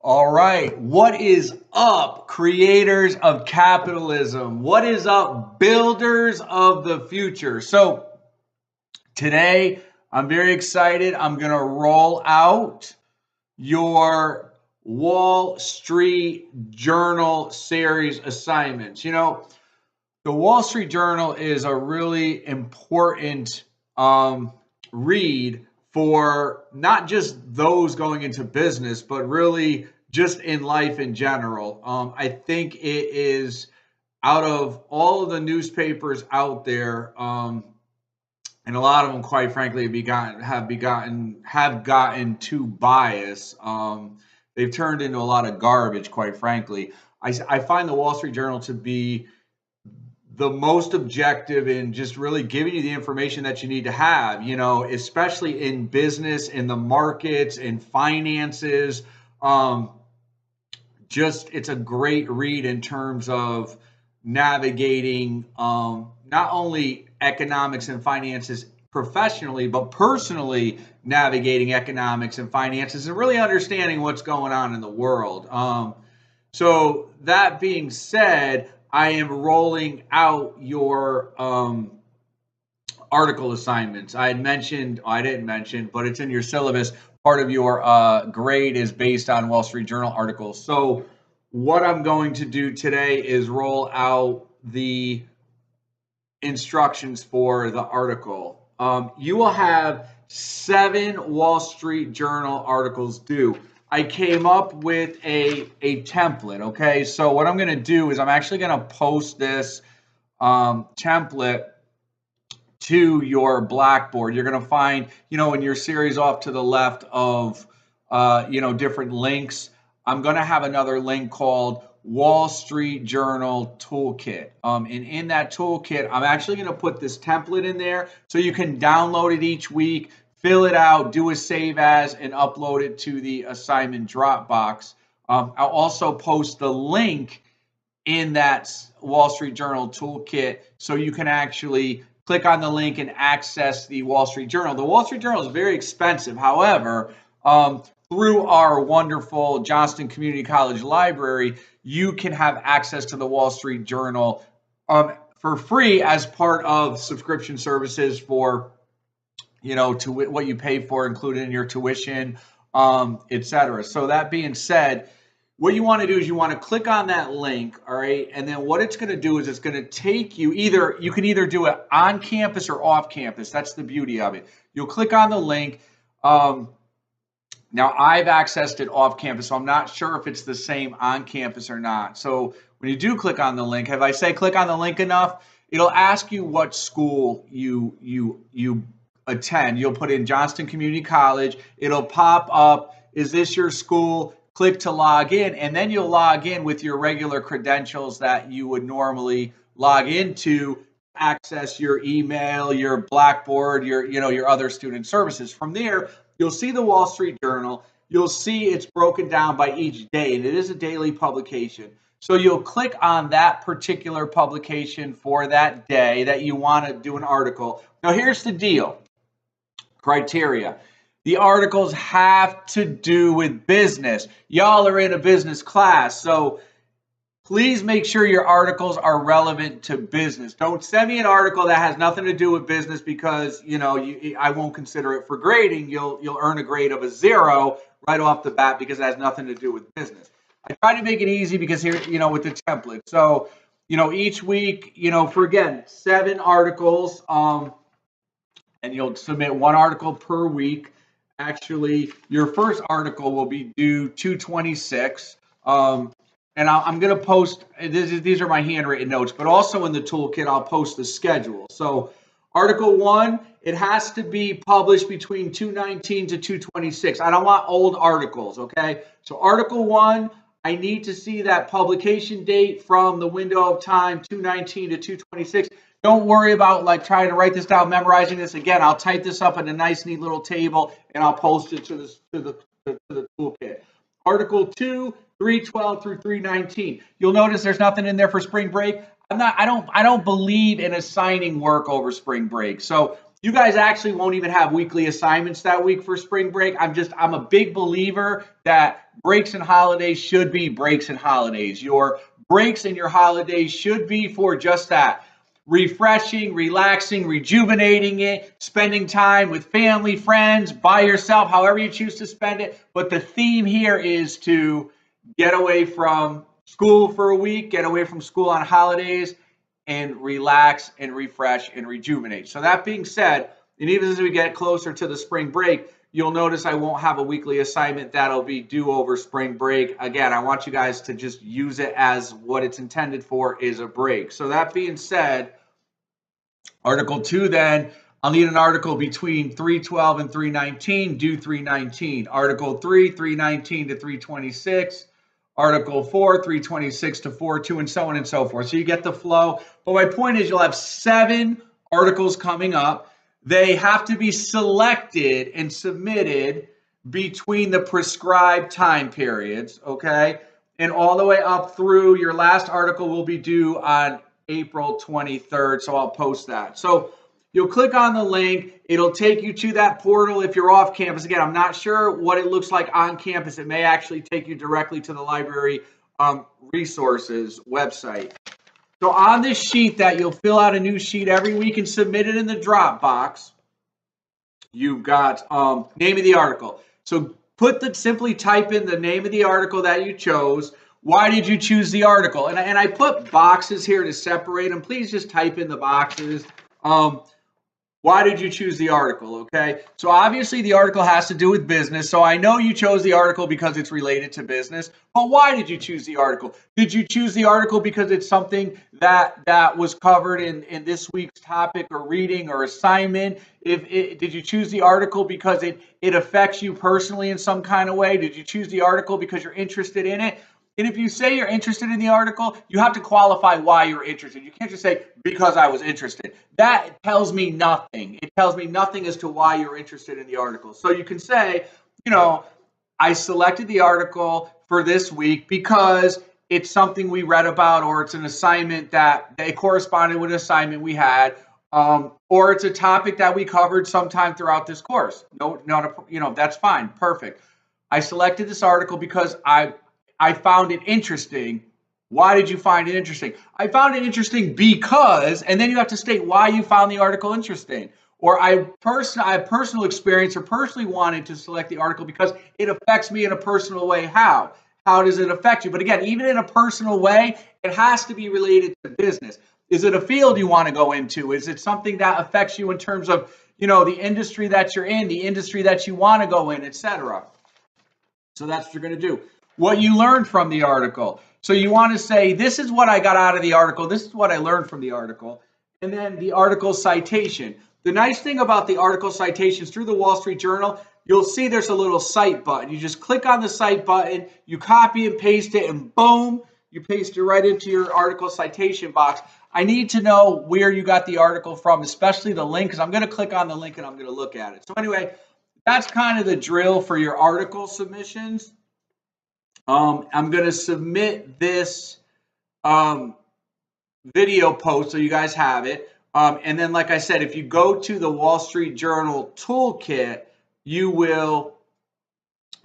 All right. What is up, creators of capitalism? What is up, builders of the future? So, today I'm very excited. I'm going to roll out your Wall Street Journal series assignments. The Wall Street Journal is a really important read for not just those going into business, but really just in life in general. I think it is out of all of the newspapers out there, and a lot of them, quite frankly, have gotten too biased. They've turned into a lot of garbage, quite frankly. I find the Wall Street Journal to be the most objective in just really giving you the information that you need to have, especially in business, in the markets, in finances. It's a great read in terms of navigating not only economics and finances professionally, but personally navigating economics and finances and really understanding what's going on in the world. So that being said, I am rolling out your article assignments. I didn't mention, but it's in your syllabus. Part of your grade is based on Wall Street Journal articles. So what I'm going to do today is roll out the instructions for the article. You will have 7 Wall Street Journal articles due. I came up with a template, okay? So what I'm going to do is I'm actually going to post this template to your Blackboard. You're going to find, in your series off to the left of, different links, I'm going to have another link called Wall Street Journal Toolkit. And in that toolkit, I'm actually going to put this template in there so you can download it each week, fill it out, do a save as, and upload it to the assignment Dropbox. I'll also post the link in that Wall Street Journal Toolkit so you can actually click on the link and access the Wall Street Journal. The Wall Street Journal is very expensive. However, through our wonderful Johnston Community College library, you can have access to the Wall Street Journal for free as part of subscription services for to what you pay for included in your tuition, etc. So that being said, what you want to do is you want to click on that link, all right? And then what it's going to do is it's going to take you you can either do it on campus or off campus. That's the beauty of it. You'll click on the link. Now, I've accessed it off campus, so I'm not sure if it's the same on campus or not. So when you do click on the link, if I say click on the link enough, it'll ask you what school you attend. You'll put in Johnston Community College. It'll pop up, is this your school? Click to log in, and then you'll log in with your regular credentials that you would normally log into, access your email, your Blackboard, your other student services. From there, you'll see the Wall Street Journal. You'll see it's broken down by each day, and it is a daily publication. So you'll click on that particular publication for that day that you want to do an article. Now, here's the deal. Criteria. The articles have to do with business. Y'all are in a business class, so please make sure your articles are relevant to business. Don't send me an article that has nothing to do with business because, I won't consider it for grading. You'll earn a grade of a 0 right off the bat because it has nothing to do with business. I try to make it easy because here, with the template. So, each week, for 7 articles, and you'll submit 1 article per week. Actually, your first article will be due 2/26. And I'm going to post, these are my handwritten notes, but also in the toolkit, I'll post the schedule. So Article 1, it has to be published between 2/19 to 2/26. I don't want old articles, okay? So Article 1, I need to see that publication date from the window of time 2/19 to 2/26. Don't worry about trying to write this down, memorizing this. Again, I'll type this up in a nice, neat little table, and I'll post it to the toolkit. Article 2, 3/12 through 3/19. You'll notice there's nothing in there for spring break. I don't believe in assigning work over spring break. So You guys actually won't even have weekly assignments that week for spring break. I'm a big believer that breaks and holidays should be breaks and holidays. Your breaks and your holidays should be for just that. Refreshing, relaxing, rejuvenating it, spending time with family, friends, by yourself, however you choose to spend it. But the theme here is to get away from school for a week, get away from school on holidays, and relax and refresh and rejuvenate. So that being said, and even as we get closer to the spring break, you'll notice I won't have a weekly assignment that'll be due over spring break. Again, I want you guys to just use it as what it's intended for, is a break. So that being said, Article 2 then, I'll need an article between 312 and 319, due 319. Article 3, 319 to 326. Article 4, 326 to 42, and so on and so forth. So you get the flow. But my point is you'll have 7 articles coming up. They have to be selected and submitted between the prescribed time periods, okay? And all the way up through your last article will be due on April 23rd, so I'll post that. So you'll click on the link. It'll take you to that portal if you're off campus. Again, I'm not sure what it looks like on campus. It may actually take you directly to the library resources website. So on this sheet that you'll fill out a new sheet every week and submit it in the Dropbox, you've got name of the article. So simply type in the name of the article that you chose. Why did you choose the article? And I put boxes here to separate them. Please just type in the boxes. Why did you choose the article? Okay, so obviously the article has to do with business. So I know you chose the article because it's related to business. But why did you choose the article? Did you choose the article because it's something that was covered in this week's topic or reading or assignment? Did you choose the article because it affects you personally in some kind of way? Did you choose the article because you're interested in it? And if you say you're interested in the article, you have to qualify why you're interested. You can't just say, because I was interested. That tells me nothing. It tells me nothing as to why you're interested in the article. So you can say, I selected the article for this week because it's something we read about, or it's an assignment that it corresponded with an assignment we had, or it's a topic that we covered sometime throughout this course. That's fine. Perfect. I selected this article because I found it interesting. Why did you find it interesting? I found it interesting because, and then you have to state why you found the article interesting. Or I have personal experience or personally wanted to select the article because it affects me in a personal way. How? How does it affect you? But again, even in a personal way, it has to be related to business. Is it a field you want to go into? Is it something that affects you in terms of, the industry that you're in, the industry that you want to go in, etc.? So that's what you're going to do. What you learned from the article. So you want to say, this is what I got out of the article. This is what I learned from the article. And then the article citation. The nice thing about the article citations through the Wall Street Journal, you'll see there's a little cite button. You just click on the cite button, you copy and paste it, and boom, you paste it right into your article citation box. I need to know where you got the article from, especially the link, because I'm going to click on the link and I'm going to look at it. So anyway, that's kind of the drill for your article submissions. I'm going to submit this video post so you guys have it. And then, like I said, if you go to the Wall Street Journal toolkit, you'll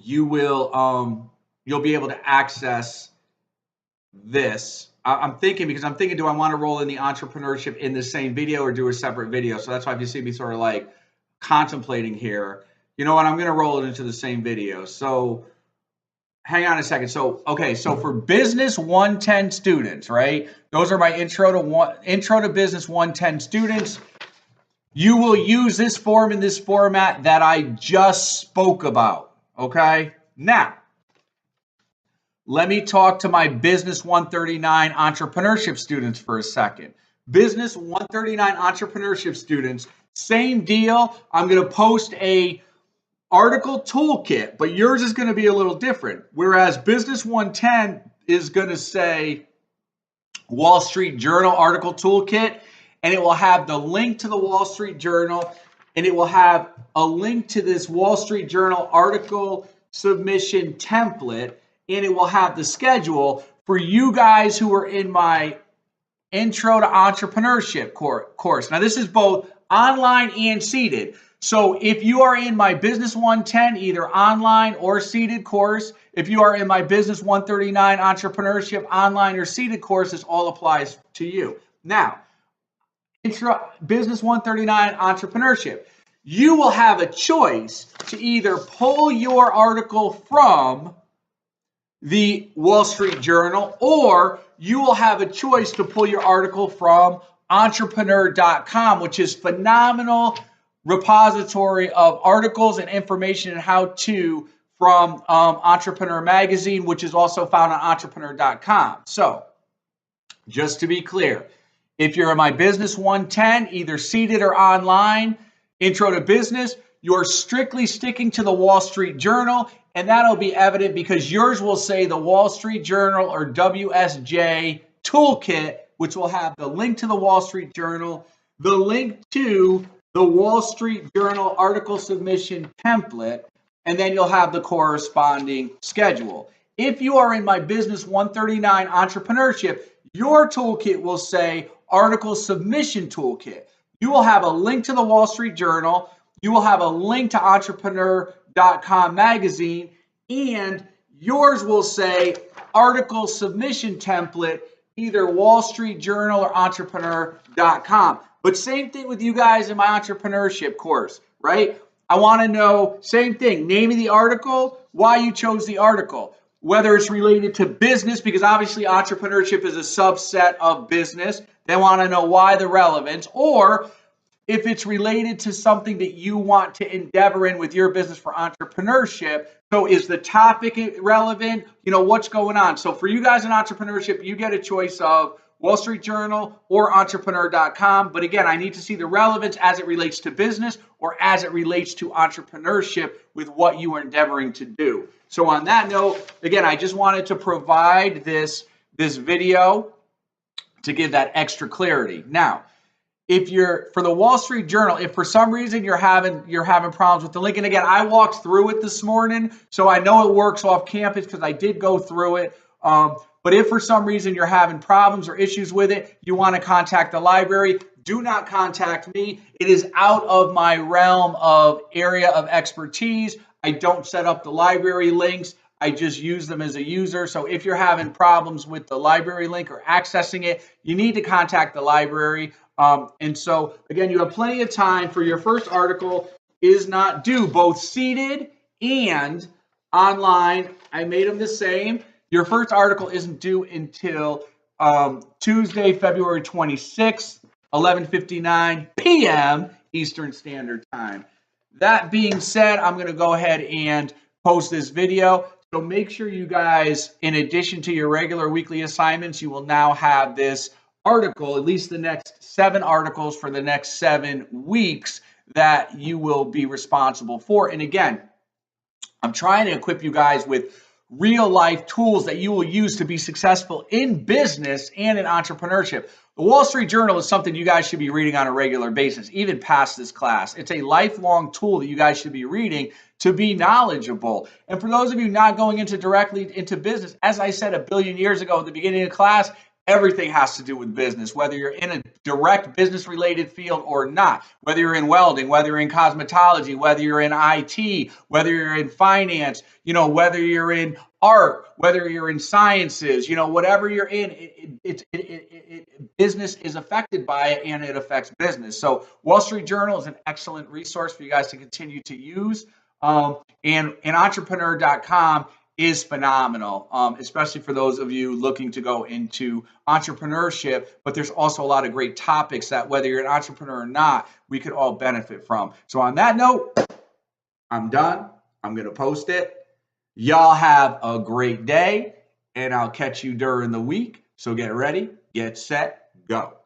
be able to access this. I'm thinking, do I want to roll in the entrepreneurship in the same video or do a separate video? So that's why if you see me sort of like contemplating here, you know what, I'm going to roll it into the same video. So hang on a second. So for Business 110 students, right? Those are my Intro to Business 110 students. You will use this form in this format that I just spoke about, okay? Now, let me talk to my Business 139 entrepreneurship students for a second. Business 139 entrepreneurship students, same deal. I'm going to post a article toolkit, but yours is going to be a little different. Whereas Business 110 is going to say Wall Street Journal article toolkit, and it will have the link to the Wall Street Journal, and it will have a link to this Wall Street Journal article submission template, and it will have the schedule for you guys who are in my Intro to Entrepreneurship course. Now, this is both online and seated. So if you are in my Business 110, either online or seated course, if you are in my Business 139 Entrepreneurship online or seated course, this all applies to you. Now, Business 139 Entrepreneurship, you will have a choice to either pull your article from the Wall Street Journal, or you will have a choice to pull your article from entrepreneur.com, which is phenomenal repository of articles and information and how to from Entrepreneur Magazine, which is also found on entrepreneur.com. So just to be clear, if you're in my Business 110, either seated or online, Intro to Business, you're strictly sticking to the Wall Street Journal, and that'll be evident because yours will say the Wall Street Journal or WSJ Toolkit, which will have the link to the Wall Street Journal, the link to the Wall Street Journal article submission template, and then you'll have the corresponding schedule. If you are in my Business 139 Entrepreneurship, your toolkit will say Article Submission Toolkit. You will have a link to the Wall Street Journal. You will have a link to entrepreneur.com magazine, and yours will say Article Submission Template, either Wall Street Journal or entrepreneur.com. But same thing with you guys in my entrepreneurship course, right? I want to know, same thing, name of the article, why you chose the article, whether it's related to business, because obviously entrepreneurship is a subset of business. They want to know why the relevance, or if it's related to something that you want to endeavor in with your business for entrepreneurship. So is the topic relevant? You know, what's going on? So for you guys in entrepreneurship, you get a choice of Wall Street Journal or entrepreneur.com. But again, I need to see the relevance as it relates to business or as it relates to entrepreneurship with what you are endeavoring to do. So on that note, again, I just wanted to provide this video to give that extra clarity. Now, if you're for the Wall Street Journal, if for some reason you're having problems with the link, and again, I walked through it this morning, so I know it works off campus because I did go through it. But if for some reason you're having problems or issues with it, you want to contact the library, do not contact me. It is out of my realm of area of expertise. I don't set up the library links. I just use them as a user. So if you're having problems with the library link or accessing it, you need to contact the library. And so, again, you have plenty of time for your first article is not due, both seated and online. I made them the same. Your first article isn't due until Tuesday, February 26th, 11:59 p.m. Eastern Standard Time. That being said, I'm going to go ahead and post this video. So make sure you guys, in addition to your regular weekly assignments, you will now have this article, at least the next 7 articles for the next 7 weeks that you will be responsible for. And again, I'm trying to equip you guys with real life tools that you will use to be successful in business and in entrepreneurship. The Wall Street Journal is something you guys should be reading on a regular basis, even past this class. It's a lifelong tool that you guys should be reading to be knowledgeable. And for those of you not going directly into business, as I said a billion years ago at the beginning of class, everything has to do with business, whether you're in a direct business related field or not, whether you're in welding, whether you're in cosmetology, whether you're in IT, whether you're in finance, whether you're in art, whether you're in sciences, whatever you're in, business is affected by it and it affects business. So Wall Street Journal is an excellent resource for you guys to continue to use. And entrepreneur.com is phenomenal, especially for those of you looking to go into entrepreneurship. But there's also a lot of great topics that whether you're an entrepreneur or not, we could all benefit from. So on that note, I'm done. I'm going to post it. Y'all have a great day, and I'll catch you during the week. So get ready, get set, go.